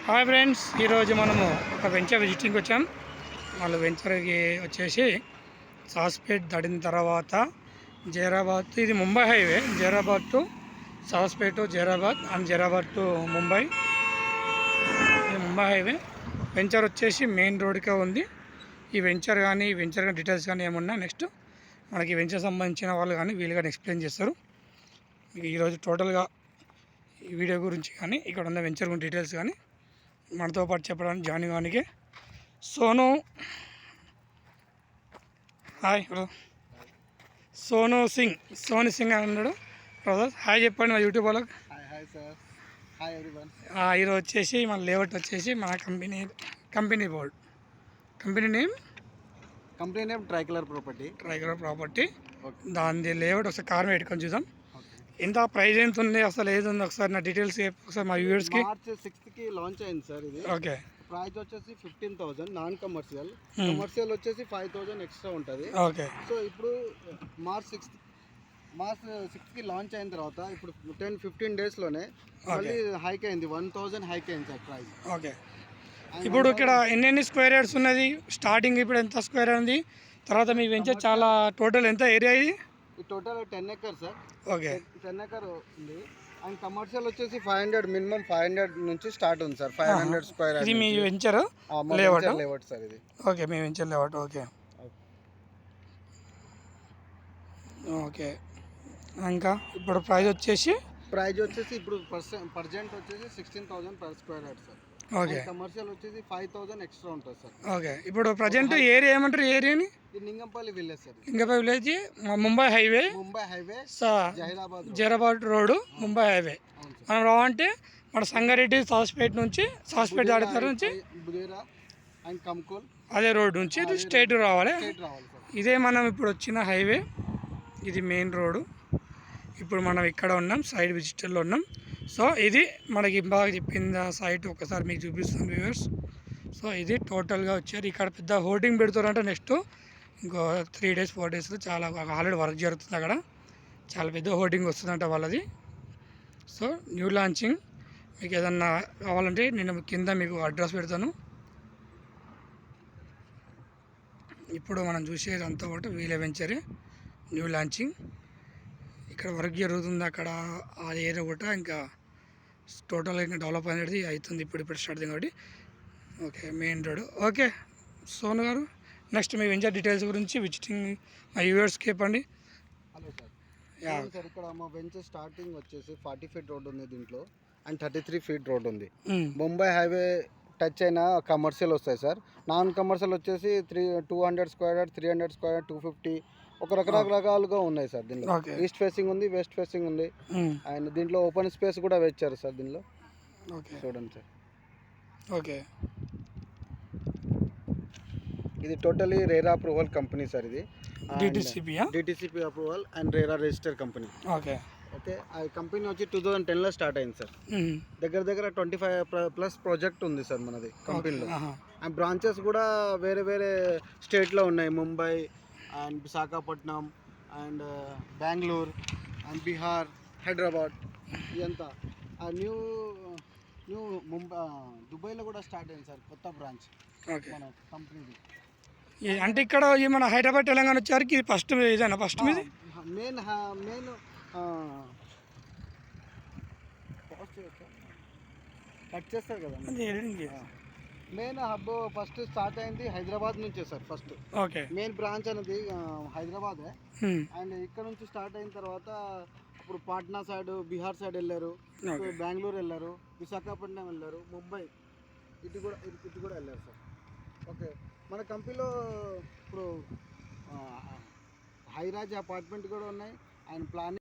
Hi friends, ఈరోజు మనము ఒక వెంచర్ విజిటింగ్కి వచ్చాం. వాళ్ళు వెంచర్కి వచ్చేసి సాస్పేట్ దాటిన తర్వాత జైరాబాద్, ఇది Mumbai highway, Zaheerabad to Saspet, Zaheerabad and Zaheerabad to Mumbai. ఇది ముంబై హైవే. వెంచర్ వచ్చేసి మెయిన్ రోడ్కే ఉంది. ఈ వెంచర్ కానీ డీటెయిల్స్ కానీ ఏమున్నా నెక్స్ట్ మనకి వెంచర్ సంబంధించిన వాళ్ళు కానీ వీళ్ళు కానీ ఎక్స్ప్లెయిన్ చేస్తారు. ఈరోజు టోటల్గా ఈ వీడియో గురించి కానీ ఇక్కడ ఉన్న వెంచర్ గురించి డీటెయిల్స్ కానీ మనతో పాటు చెప్పడానికి జాయిన్ కానికి సోను. హాయ్ బ్రో, సోను సింగ్ అన్నాడు బ్రదర్. హాయ్ చెప్పండి మా యూట్యూబ్ వాళ్ళకి. ఈరోజు వచ్చేసి మన లేఅవుట్ వచ్చేసి మన company board, company name tricolour property. దాని లేఅవుట్ ఒకసారి కార్ పెట్టుకొని చూద్దాం. ఎంత ప్రైస్ ఎంత ఉంది, అసలు ఏది ఉంది ఒకసారి నా డీటెయిల్స్ ఒకసారి మా వ్యూవర్స్కి. మార్చ్ 6th లాంచ్ అయింది సార్ ఇది. ఓకే. ప్రైస్ వచ్చేసి 15,000 నాన్ కమర్షియల్ వచ్చేసి 5,000 ఎక్స్ట్రా ఉంటుంది. ఓకే. సో ఇప్పుడు మార్చ్ 6th లాంచ్ అయిన తర్వాత ఇప్పుడు 10-15 డేస్లోనే మళ్ళీ హైక్ అయింది, 1,000 హైక్ అయింది సార్ ప్రైస్. ఓకే. ఇప్పుడు ఇక్కడ ఎన్ని స్క్వేర్ యార్డ్స్ ఉన్నది స్టార్టింగ్, ఇప్పుడు ఎంత స్క్వేర్ యార్డ్ ఉంది, తర్వాత మీ వెంచర్ చాలా టోటల్ ఎంత ఏరియా ఇది? Total 10 acres sir. Okay. 10 acre ఉంది. అండ్ కమర్షియల్ వచ్చేసి 500 మినిమం 500 నుంచి స్టార్ట్ ఉంది సార్. 500 స్క్వేర్ ఇది మీ వెంచర్ లేఅవుట్ సార్ ఇది. ఓకే, మీ వెంచర్ లేఅవుట్. ఓకే. ఓకే. ఇంకా ఇప్పుడు ప్రైస్ వచ్చేసి ఇప్పుడు పర్జెంట్ వచ్చేసి 16,000 per square yard sir. Okay. Commercial వచ్చేసి 5,000 ఎక్స్ట్రా ఉంటుంది సార్. ఓకే. ఇప్పుడు ప్రజెంట్ ఏరియా ఏమంటారు ఏరియాని? Lingampally village sir. Lingampally village, Mumbai highway, Jairabad road, Mumbai highway. మనం రావంటే మన సంగారెడ్డి సాస్పేట్ దాటిన నుంచి అండ్ కంకోల్ అదే రోడ్ నుంచి స్ట్రైట్ రావాలి. ఇదే మనం ఇప్పుడు వచ్చిన హైవే, ఇది మెయిన్ రోడ్. ఇప్పుడు మనం ఇక్కడ ఉన్నాం, సైడ్ విజిటర్లో ఉన్నాం. సో ఇది మనకి బాగా చెప్పింది సైట్ ఒకసారి మీకు చూపిస్తాం వ్యూవర్స్. సో ఇది టోటల్గా వచ్చారు. ఇక్కడ పెద్ద హోర్డింగ్ పెడుతారంటే నెక్స్ట్ ఇంకో 3 days 4 daysలో చాలా ఆల్రెడీ వర్క్ జరుగుతుంది అక్కడ. చాలా పెద్ద హోర్డింగ్ వస్తుందంట వాళ్ళది. So new launching. మీకు ఏదన్నా కావాలంటే నేను కింద మీకు అడ్రస్ పెడతాను. ఇప్పుడు మనం చూసేది అంతా ఒకటి వీళ్ళ వెంచరే, న్యూ లాంచింగ్. ఇక్కడ వర్క్ జరుగుతుంది అక్కడ, ఆ ఏరియా కూడా ఇంకా టోటల్గా ఇంకా డెవలప్ అనేది అవుతుంది ఇప్పుడు స్టార్టింగ్ కాబట్టి. Okay, main road. Okay Sonu గారు, నెక్స్ట్ మీ వెంచర్ డీటెయిల్స్ గురించి విజిటింగ్ మా వ్యూవర్స్కి చెప్పండి. Hello sir. ఇక్కడ మా వెంచర్ స్టార్టింగ్ వచ్చేసి 40 feet రోడ్ ఉంది దీంట్లో, అండ్ 33 feet రోడ్ ఉంది. ముంబై హైవే టచ్ అయిన కమర్షియల్ వస్తాయి సార్. నాన్ కమర్షియల్ వచ్చేసి 200 స్క్వేర్ యార్డ్, 300 స్క్వేర్ యార్డ్, 250 ఒక రకరకాలుగా ఉన్నాయి సార్. దీనిలో ఈస్ట్ ఫేసింగ్ ఉంది, వెస్ట్ ఫేసింగ్ ఉంది, అండ్ దీంట్లో ఓపెన్ స్పేస్ కూడా వేచారు సార్ దీనిలో. చూడండి సార్. ఓకే. ఇది totally RERA approval company sir. ఇది DTCP approval and RERA register company. Okay. ఆ కంపెనీ వచ్చి 2010లో స్టార్ట్ అయింది సార్. దగ్గర 25+ ప్రాజెక్ట్ ఉంది సార్ మనది కంపెనీలో. అండ్ బ్రాంచెస్ కూడా వేరే వేరే స్టేట్లో ఉన్నాయి, Mumbai and Visakhapatnam and Bengaluru and Bihar, Hyderabad. ఇదంతా న్యూ ముంబై, దుబాయ్లో కూడా స్టార్ట్ అయింది సార్ కొత్త బ్రాంచ్ మన కంపెనీది. అంటే ఇక్కడ మన హైదరాబాద్ తెలంగాణ వచ్చేసరికి ఇది ఫస్ట్ ఇదేనా? ఫస్ట్ మీది మెయిన్ కట్ చేస్తారు కదా, మెయిన్ హబ్ ఫస్ట్ స్టార్ట్ అయింది హైదరాబాద్ నుంచే sir. First okay, main branch అనేది హైదరాబాదే. అండ్ ఇక్కడ నుంచి స్టార్ట్ అయిన తర్వాత ఇప్పుడు పాట్నా సైడ్, బీహార్ సైడ్ వెళ్ళారు, బెంగళూరు వెళ్ళారు, విశాఖపట్నం వెళ్ళారు, ముంబై ఇటు కూడా వెళ్ళారు సార్. ఓకే. మన కంపెనీలో ఇప్పుడు హైరాజ్ అపార్ట్మెంట్ కూడా ఉన్నాయి, అండ్ ప్లానింగ్